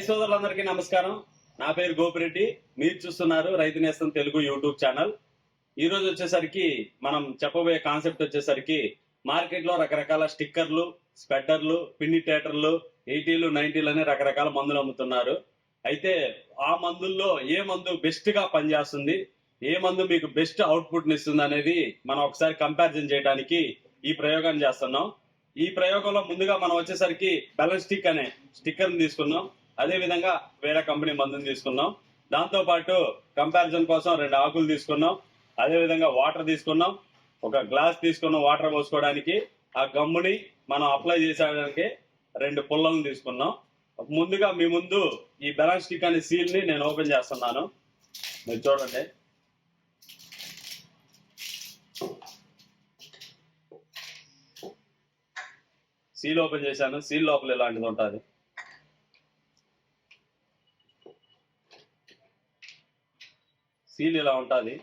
సోదరులందరికీ నమస్కారం. నా పేరు గోపిరెడ్డి. మీరు చూస్తున్నారు రైతు నేస్తం తెలుగు యూట్యూబ్ ఛానల్. ఈ రోజు వచ్చేసరికి మనం చెప్పబోయే కాన్సెప్ట్ వచ్చేసరికి మార్కెట్లో రకరకాల స్టిక్కర్లు, స్పెడ్డర్లు, పిండిటేటర్లు, 80లు 90లు అనే రకరకాల మందులు అమ్ముతున్నారు. అయితే ఆ మందుల్లో ఏ మందు బెస్ట్ గా పనిచేస్తుంది, ఏ మందు మీకు బెస్ట్ అవుట్పుట్ ని ఇస్తుంది అనేది మనం ఒకసారి కంపారిజన్ చేయడానికి ఈ ప్రయోగాన్ని చేస్తున్నాం. ఈ ప్రయోగంలో ముందుగా మనం వచ్చేసరికి బెలస్టిక్ అనే స్టిక్కర్ ని తీసుకున్నాం. అదే విధంగా వేరే కంపెనీ మందుని తీసుకున్నాం. దాంతో పాటు కంపారిజన్ కోసం 2 ఆకులు తీసుకున్నాం. అదే విధంగా వాటర్ తీసుకున్నాం. ఒక గ్లాస్ తీసుకున్నాం వాటర్ పోసుకోవడానికి. ఆ గమ్ముని మనం అప్లై చేసేయడానికి 2 పుల్లలను తీసుకున్నాం. ముందుగా మీ ముందు ఈ బెలస్టిక్ అనే సీల్ ని నేను ఓపెన్ చేస్తున్నాను. మీరు చూడండి. సీల్ ఓపెన్ చేశాను. సీల్ లోపల ఇలాంటిది ఉంటుంది. సీల్ ఇలా ఉంటుంది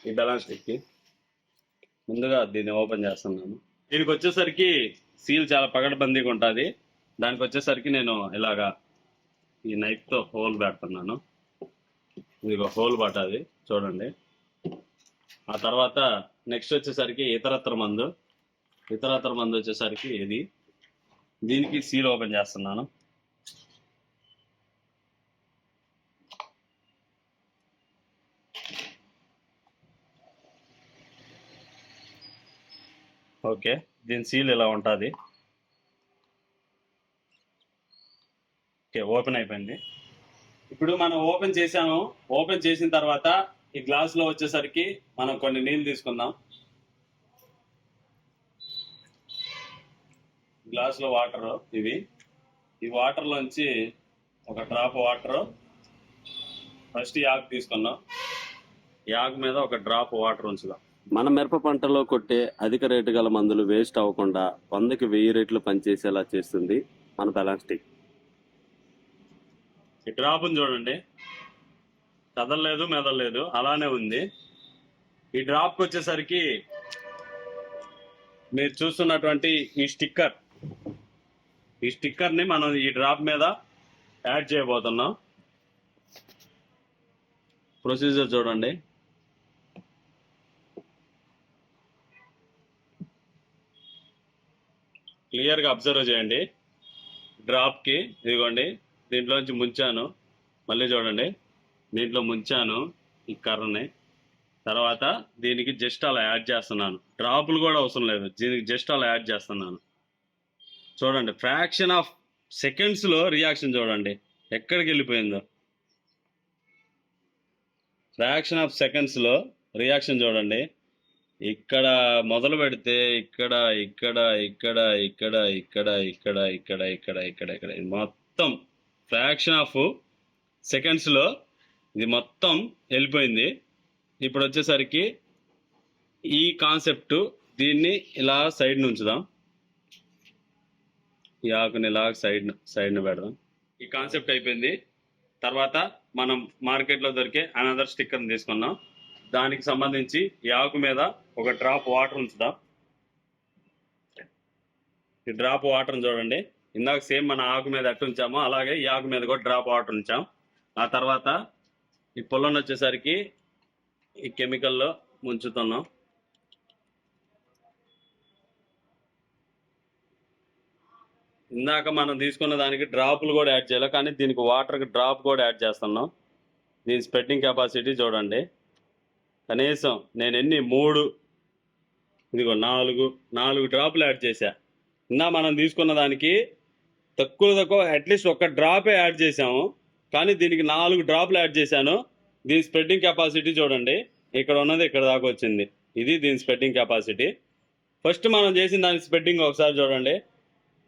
ఈ బెలస్టిక్ కి. ముందుగా దీన్ని ఓపెన్ చేస్తున్నాను. దీనికి వచ్చేసరికి సీల్ చాలా పగడబందీగా ఉంటుంది. దానికి వచ్చేసరికి నేను ఇలాగా ఈ నైఫ్ తో హోల్ పెడుతున్నాను. ఇది హోల్ పట్టది చూడండి. ఆ తర్వాత నెక్స్ట్ వచ్చేసరికి ఇతరత్ర మందు వచ్చేసరికి ఇది. దీనికి సీల్ ఓపెన్ చేస్తున్నాను. ఓకే, దీని సీల్ ఇలా ఉంటుంది. ఓకే, ఓపెన్ అయిపోయింది. ఇప్పుడు మనం ఓపెన్ చేసాము. ఓపెన్ చేసిన తర్వాత ఈ గ్లాస్ లో వచ్చేసరికి మనం కొన్ని నీళ్ళు తీసుకుందాం. గ్లాస్ లో వాటర్ ఇవి. ఈ వాటర్ లోంచి ఒక డ్రాప్ వాటర్ ఫస్ట్ ఈ ఆకు తీసుకున్నాం. ఈ ఆకు మీద ఒక డ్రాప్ వాటర్ ఉంచుదాం. మన మిరప పంటలో కొట్టే అధిక రేటు గల మందులు వేస్ట్ అవ్వకుండా 100కి 1000 రెట్లు పనిచేసేలా చేస్తుంది మన బెలస్టిక్. ఈ డ్రాప్ని చూడండి, కదలలేదు మెదలలేదు, అలానే ఉంది. ఈ డ్రాప్కి వచ్చేసరికి మీరు చూస్తున్నటువంటి ఈ స్టిక్కర్ని మనం ఈ డ్రాప్ మీద యాడ్ చేయబోతున్నాం. ప్రొసీజర్ చూడండి. క్లియర్గా అబ్జర్వ్ చేయండి. డ్రాప్కి ఇదిగోండి, దీంట్లోంచి ముంచాను. మళ్ళీ చూడండి, దీంట్లో ముంచాను ఈ కర్రని. తర్వాత దీనికి జస్ట్ అలా యాడ్ చేస్తున్నాను. డ్రాపులు కూడా అవసరం లేదు, దీనికి జస్ట్ అలా యాడ్ చేస్తున్నాను. చూడండి, ఫ్రాక్షన్ ఆఫ్ సెకండ్స్లో రియాక్షన్ చూడండి ఎక్కడికి వెళ్ళిపోయిందో. ఫ్రాక్షన్ ఆఫ్ సెకండ్స్లో రియాక్షన్ చూడండి. ఇక్కడ మొదలు పెడితే ఇక్కడ ఇక్కడ ఇక్కడ ఇక్కడ ఇక్కడ ఇక్కడ ఇక్కడ ఇక్కడ ఇక్కడ ఇక్కడ మొత్తం ఫ్రాక్షన్ ఆఫ్ సెకండ్స్లో ఇది మొత్తం వెళ్ళిపోయింది. ఇప్పుడు వచ్చేసరికి ఈ కాన్సెప్ట్ దీన్ని ఇలా సైడ్ ఉంచుదాం. ఈ ఆకుని ఇలా సైడ్ను పెడదాం. ఈ కాన్సెప్ట్ అయిపోయింది. తర్వాత మనం మార్కెట్లో దొరికే అనదర్ స్టిక్కర్ని తీసుకున్నాం. దానికి సంబంధించి ఈ ఆకు మీద ఒక డ్రాప్ వాటర్ ఉంచుదాం. ఈ డ్రాప్ వాటర్ని చూడండి, ఇందాక సేమ్ మన ఆకు మీద ఎట్టు ఉంచామో అలాగే ఈ ఆకు మీద కూడా డ్రాప్ వాటర్ ఉంచాం. ఆ తర్వాత ఈ పొలం వచ్చేసరికి ఈ కెమికల్లో ముంచుతున్నాం. ఇందాక మనం తీసుకున్న దానికి డ్రాపులు కూడా యాడ్ చేయాలి, కానీ దీనికి వాటర్కి డ్రాప్ కూడా యాడ్ చేస్తున్నాం. దీని స్ప్రెడ్డింగ్ కెపాసిటీ చూడండి. కనీసం నేను ఎన్ని 3 ఇదిగో 4 డ్రాపులు యాడ్ చేశా. ఇందా మనం తీసుకున్న దానికి తక్కువ అట్లీస్ట్ ఒక డ్రాపే యాడ్ చేసాము, కానీ దీనికి 4 డ్రాపులు యాడ్ చేశాను. దీని స్ప్రెడ్డింగ్ కెపాసిటీ చూడండి, ఇక్కడ ఉన్నది ఇక్కడ దాకా వచ్చింది. ఇది దీని స్ప్రెడ్డింగ్ కెపాసిటీ. ఫస్ట్ మనం చేసిన దాని స్ప్రెడ్డింగ్ ఒకసారి చూడండి.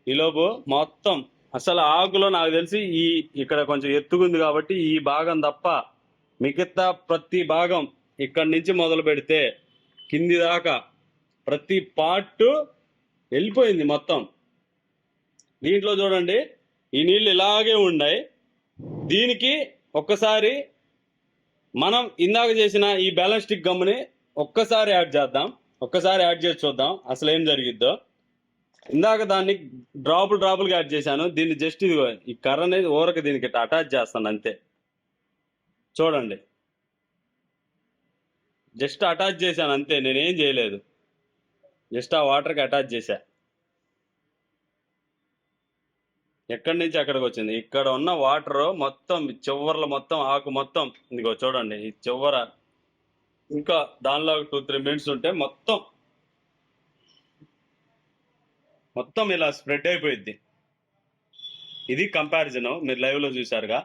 ఈలోపు మొత్తం అసలు ఆకులో నాకు తెలిసి ఇక్కడ కొంచెం ఎత్తుకుంది కాబట్టి ఈ భాగం తప్ప మిగతా ప్రతి భాగం ఇక్కడి నుంచి మొదలు పెడితే కింది దాకా ప్రతి పార్ట్ వెళ్ళిపోయింది మొత్తం. దీంట్లో చూడండి ఈ నీళ్ళు ఇలాగే ఉన్నాయి. దీనికి ఒక్కసారి మనం ఇందాక చేసిన ఈ బెలస్టిక్ గమ్ని ఒక్కసారి యాడ్ చేద్దాం. ఒక్కసారి యాడ్ చేసి చూద్దాం అసలు ఏం జరిగిద్దో. ఇందాక దాన్ని డ్రాపులుగా యాడ్ చేశాను. దీన్ని జస్ట్ ఇదిగో ఈ కర్ర అనేది ఊరక దీనికి ఇట్లా అటాచ్ చేస్తాను అంతే. చూడండి, జస్ట్ అటాచ్ చేశాను అంతే, నేనేం చేయలేదు. జస్ట్ ఆ వాటర్కి అటాచ్ చేశా. ఎక్కడి నుంచి అక్కడికి వచ్చింది. ఇక్కడ ఉన్న వాటర్ మొత్తం చివర్ల మొత్తం ఆకు మొత్తం ఇదిగో చూడండి, ఈ చివర ఇంకా దానిలో 2-3 మినిట్స్ ఉంటే మొత్తం ఇలా స్ప్రెడ్ అయిపోయింది. ఇది కంపారిజన్, మీరు లైవ్లో చూశారుగా.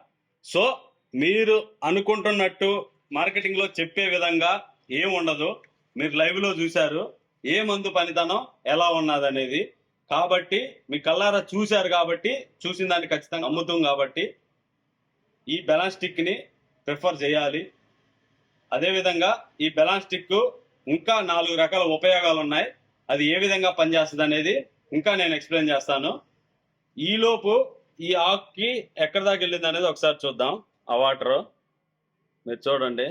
సో మీరు అనుకుంటున్నట్టు మార్కెటింగ్లో చెప్పే విధంగా ఏం ఉండదు. మీరు లైవ్లో చూశారు ఏ మందు పనితనం ఎలా ఉన్నది అనేది. కాబట్టి మీ కళ్ళారా చూశారు కాబట్టి, చూసిన దాన్ని ఖచ్చితంగా అమ్ముతాం కాబట్టి ఈ బెలాస్టిక్ని ప్రిఫర్ చేయాలి. అదేవిధంగా ఈ బెలాస్టిక్ ఇంకా 4 రకాల ఉపయోగాలు ఉన్నాయి. అది ఏ విధంగా పనిచేస్తుంది అనేది ఇంకా నేను ఎక్స్ప్లెయిన్ చేస్తాను. ఈలోపు ఈ ఆకుకి ఎక్కడి దాకా వెళ్ళింది అనేది ఒకసారి చూద్దాం. ఆ వాటర్ మీరు చూడండి,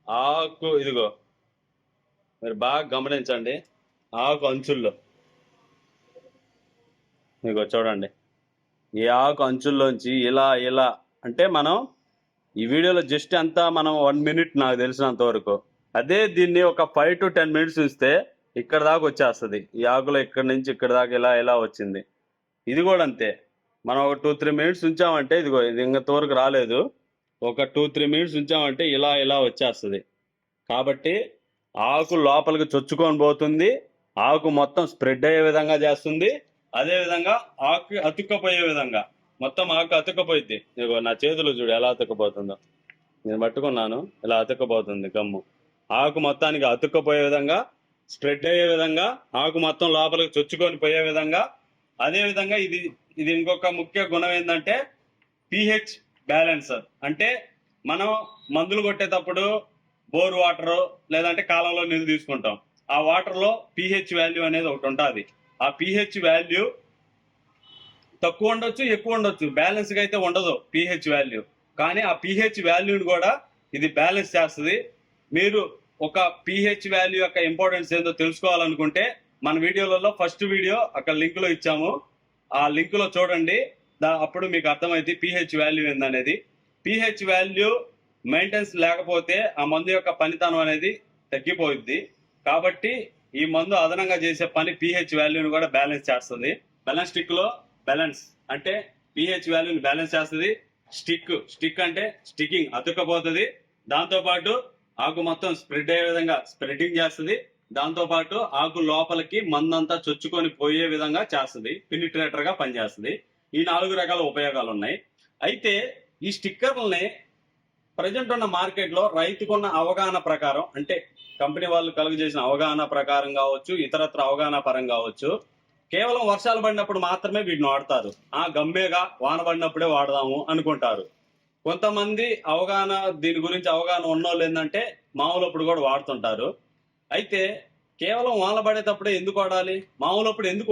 ఆకు ఇదిగో మీరు బాగా గమనించండి. ఆకు అంచుల్లో ఇదిగో చూడండి, ఈ ఆకు అంచుల్లోంచి ఇలా ఇలా అంటే మనం ఈ వీడియోలో జస్ట్ అంతా మనం 1 మినిట్ నాకు తెలిసినంత వరకు. అదే దీన్ని ఒక 5 to 10 మినిట్స్ చూస్తే ఇక్కడ దాకా వచ్చేస్తుంది. ఈ ఆకులో ఇక్కడ నుంచి ఇక్కడ దాకా ఇలా ఇలా వచ్చింది. ఇది కూడా అంతే, మనం ఒక 2-3 మినిట్స్ ఉంచామంటే ఇదిగో ఇది ఇంతవరకు రాలేదు. ఒక 2-3 మినిట్స్ ఉంచామంటే ఇలా ఇలా వచ్చేస్తుంది. కాబట్టి ఆకు లోపలికి చొచ్చుకొని పోతుంది, ఆకు మొత్తం స్ప్రెడ్ అయ్యే విధంగా చేస్తుంది. అదేవిధంగా ఆకు అతుక్కపోయే విధంగా మొత్తం ఆకు అతుక్కపోయింది. ఇదిగో నా చేతులు చూడు ఎలా అతుక్కపోతుందో, నేను పట్టుకున్నాను, ఇలా అతుక్కపోతుంది గమ్ము. ఆకు మొత్తానికి అతుక్కపోయే విధంగా, స్ప్రెడ్ అయ్యే విధంగా, ఆకు మొత్తం లోపలికి చొచ్చుకొని పోయే విధంగా. అదేవిధంగా ఇది ఇంకొక ముఖ్య గుణం ఏంటంటే pH బ్యాలెన్సర్. అంటే మనం మందులు కొట్టేటప్పుడు బోర్ వాటర్ లేదంటే కాలంలో నీళ్ళు తీసుకుంటాం. ఆ వాటర్లో pH వాల్యూ అనేది ఒకటి ఉంటుంది. ఆ pH వాల్యూ తక్కువ ఉండొచ్చు, ఎక్కువ ఉండొచ్చు, బ్యాలెన్స్గా అయితే ఉండదు pH వాల్యూ. కానీ ఆ pH వాల్యూని కూడా ఇది బ్యాలెన్స్ చేస్తుంది. మీరు ఒక pH వాల్యూ యొక్క ఇంపార్టెన్స్ ఏందో తెలుసుకోవాలనుకుంటే మన వీడియోలలో ఫస్ట్ వీడియో అక్కడ లింకులో ఇచ్చాము, ఆ లింకులో చూడండి. అప్పుడు మీకు అర్థమైంది pH వాల్యూ ఏందనేది. pH వాల్యూ మెయింటెనెన్స్ లేకపోతే ఆ మందు యొక్క పనితనం అనేది తగ్గిపోయింది. కాబట్టి ఈ మందు అదనంగా చేసే పని pH వాల్యూని కూడా బ్యాలెన్స్ చేస్తుంది. బెలాస్టిక్ లో బ్యాలెన్స్ అంటే pH వాల్యూని బ్యాలెన్స్ చేస్తుంది. స్టిక్ అంటే స్టికింగ్, అతుక్కపోతుంది. దాంతోపాటు ఆకు మొత్తం స్ప్రెడ్ అయ్యే విధంగా స్ప్రెడ్డింగ్ చేస్తుంది. దాంతోపాటు ఆకు లోపలికి మందంతా చొచ్చుకొని పోయే విధంగా చేస్తుంది, పెనిట్రేటర్ గా పనిచేస్తుంది. ఈ 4 రకాల ఉపయోగాలు ఉన్నాయి. అయితే ఈ స్టిక్కర్లని ప్రజెంట్ ఉన్న మార్కెట్లో రైతుకున్న అవగాహన ప్రకారం, అంటే కంపెనీ వాళ్ళు కలుగజేసిన అవగాహన ప్రకారం కావచ్చు, ఇతరత్ర అవగాహన పరం కావచ్చు, కేవలం వర్షాలు పడినప్పుడు మాత్రమే వీటిని వాడతారు. గమ్మేగా వాన పడినప్పుడే వాడదాము అనుకుంటారు. కొంతమంది దీని గురించి అవగాహన ఉన్నోళ్ళు ఏంటంటే మామూలప్పుడు కూడా వాడుతుంటారు. అయితే కేవలం వాన పడేటప్పుడే ఎందుకు వాడాలి, మామూలప్పుడు ఎందుకు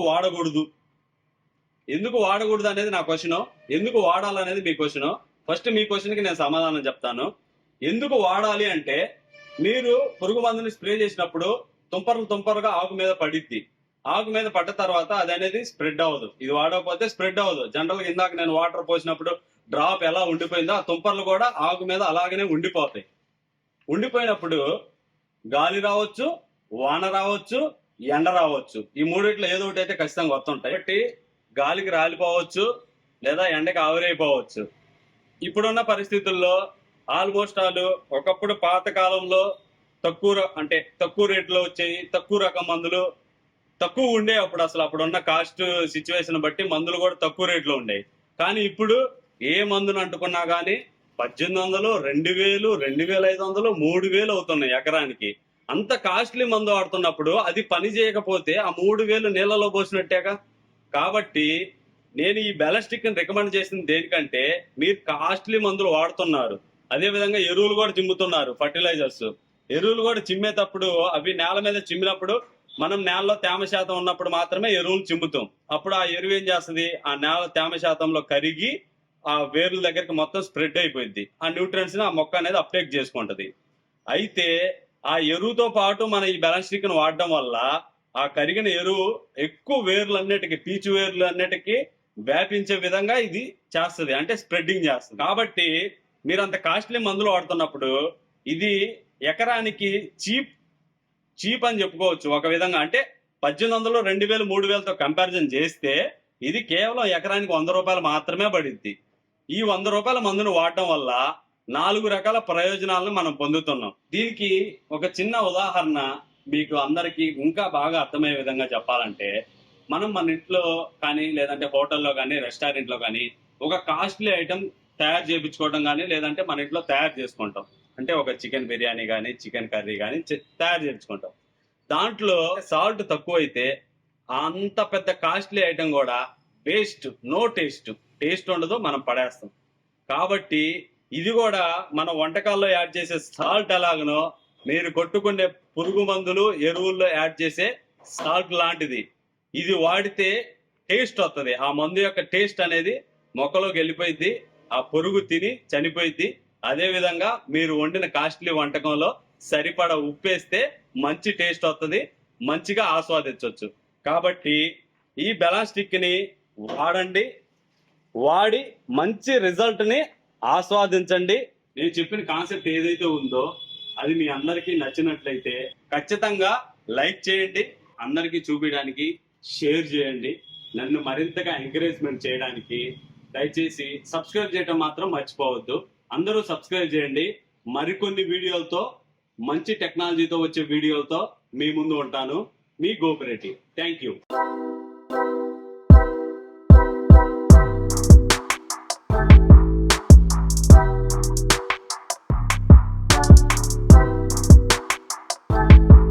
వాడకూడదు అనేది నా క్వశ్చన్. ఎందుకు వాడాలనేది మీ క్వశ్చన్. ఫస్ట్ మీ క్వశ్చన్కి నేను సమాధానం చెప్తాను. ఎందుకు వాడాలి అంటే, మీరు పురుగు మందుని స్ప్రే చేసినప్పుడు తుంపరుగా ఆకు మీద పడిద్ది. ఆకు మీద పడ్డ తర్వాత అది అనేది స్ప్రెడ్ అవ్వదు. ఇది వాడకపోతే స్ప్రెడ్ అవ్వదు. జనరల్గా ఇందాక నేను వాటర్ పోసినప్పుడు డ్రాప్ ఎలా ఉండిపోయిందో ఆ తుంపర్లు కూడా ఆకు మీద అలాగనే ఉండిపోతాయి. ఉండిపోయినప్పుడు గాలి రావచ్చు, వాన రావచ్చు, ఎండ రావచ్చు. ఈ మూడిట్లో ఏదో ఒకటి అయితే ఖచ్చితంగా వస్తుంటాయి. కాబట్టి గాలికి రాలిపోవచ్చు లేదా ఎండకి ఆవిరైపోవచ్చు. ఇప్పుడున్న పరిస్థితుల్లో ఆల్మోస్ట్ ఒకప్పుడు పాత కాలంలో తక్కువ రేట్లో వచ్చాయి, తక్కువ రకం మందులు తక్కువ ఉండే. అప్పుడున్న కాస్ట్ సిచ్యువేషన్ బట్టి మందులు కూడా తక్కువ రేట్లో ఉండేవి. కానీ ఇప్పుడు ఏ మందును అంటుకున్నా కానీ 1800, 2000, 2500, 3000 అవుతున్నాయి ఎకరానికి. అంత కాస్ట్లీ మందు వాడుతున్నప్పుడు అది పని చేయకపోతే ఆ 3000 నీళ్ళలో పోసినట్టేగా. కాబట్టి నేను ఈ బెలాస్టిక్ ని రికమెండ్ చేసింది దేనికంటే, మీరు కాస్ట్లీ మందులు వాడుతున్నారు, అదేవిధంగా ఎరువులు కూడా చిమ్ముతున్నారు, ఫర్టిలైజర్స్. ఎరువులు కూడా చిమ్మేటప్పుడు అవి నేల మీద చిమ్మినప్పుడు మనం నేలలో తేమ శాతం ఉన్నప్పుడు మాత్రమే ఎరువులు చిమ్ముతాం. అప్పుడు ఆ ఎరువు ఏం చేస్తుంది, ఆ నేల తేమ శాతంలో కరిగి ఆ వేర్ల దగ్గరికి మొత్తం స్ప్రెడ్ అయిపోయింది. ఆ న్యూట్రియన్స్ ని ఆ మొక్క అనేది అప్టేక్ చేసుకుంటది. అయితే ఆ ఎరువుతో పాటు మన ఈ బెలాస్టిక్ ని వాడడం వల్ల ఆ కరిగిన ఎరువు ఎక్కువ వేర్లన్నిటికీ, పీచు వేర్లన్నిటికీ వ్యాపించే విధంగా ఇది చేస్తుంది, అంటే స్ప్రెడ్డింగ్ చేస్తుంది. కాబట్టి మీరు అంత కాస్ట్లీ మందులు వాడుతున్నప్పుడు ఇది ఎకరానికి చీప్ అని చెప్పుకోవచ్చు ఒక విధంగా. అంటే 1800, 2000, 3000తో కంపారిజన్ చేస్తే ఇది కేవలం ఎకరానికి 100 రూపాయలు మాత్రమే పడిద్ది. ఈ 100 రూపాయల మందును వాడటం వల్ల 4 రకాల ప్రయోజనాలను మనం పొందుతున్నాం. దీనికి ఒక చిన్న ఉదాహరణ మీకు అందరికీ ఇంకా బాగా అర్థమయ్యే విధంగా చెప్పాలంటే, మనం మన ఇంట్లో కానీ, లేదంటే హోటల్లో కానీ, రెస్టారెంట్లో కానీ ఒక కాస్ట్లీ ఐటెం తయారు చేయించుకోవడం కానీ, లేదంటే మన ఇంట్లో తయారు చేసుకుంటాం. అంటే ఒక చికెన్ బిర్యానీ కానీ, చికెన్ కర్రీ కానీ తయారు చేయించుకుంటాం. దాంట్లో సాల్ట్ తక్కువైతే అంత పెద్ద కాస్ట్లీ ఐటెం కూడా వేస్ట్, నో టేస్ట్ ఉండదు, మనం పడేస్తాం. కాబట్టి ఇది కూడా మన వంటకాల్లో యాడ్ చేసే సాల్ట్ ఎలాగనో మీరు కొట్టుకునే పురుగు మందులు, ఎరువుల్లో యాడ్ చేసే సాల్ట్ లాంటిది. ఇది వాడితే టేస్ట్ వస్తుంది. ఆ మందు యొక్క టేస్ట్ అనేది మొక్కలోకి వెళ్ళిపోయింది, ఆ పురుగు తిని చనిపోయింది. అదే విధంగా మీరు వండిన కాస్ట్లీ వంటకంలో సరిపడా ఉప్పేస్తే మంచి టేస్ట్ వస్తుంది, మంచిగా ఆస్వాదించవచ్చు. కాబట్టి ఈ బెలాస్టిక్ ని వాడండి, వాడి మంచి రిజల్ట్ ని ఆస్వాదించండి. నేను చెప్పిన కాన్సెప్ట్ ఏదైతే ఉందో అది మీ అందరికీ నచ్చినట్లయితే ఖచ్చితంగా లైక్ చేయండి, అందరికీ చూపించడానికి షేర్ చేయండి. నన్ను మరింతగా ఎంకరేజ్మెంట్ చేయడానికి దయచేసి సబ్స్క్రైబ్ చేయడం మాత్రం మర్చిపోవద్దు. అందరూ సబ్స్క్రైబ్ చేయండి. మరికొన్ని వీడియోలతో, మంచి టెక్నాలజీతో వచ్చే వీడియోలతో మీ ముందు ఉంటాను. మీ గోపిరెడ్డి. Thank you.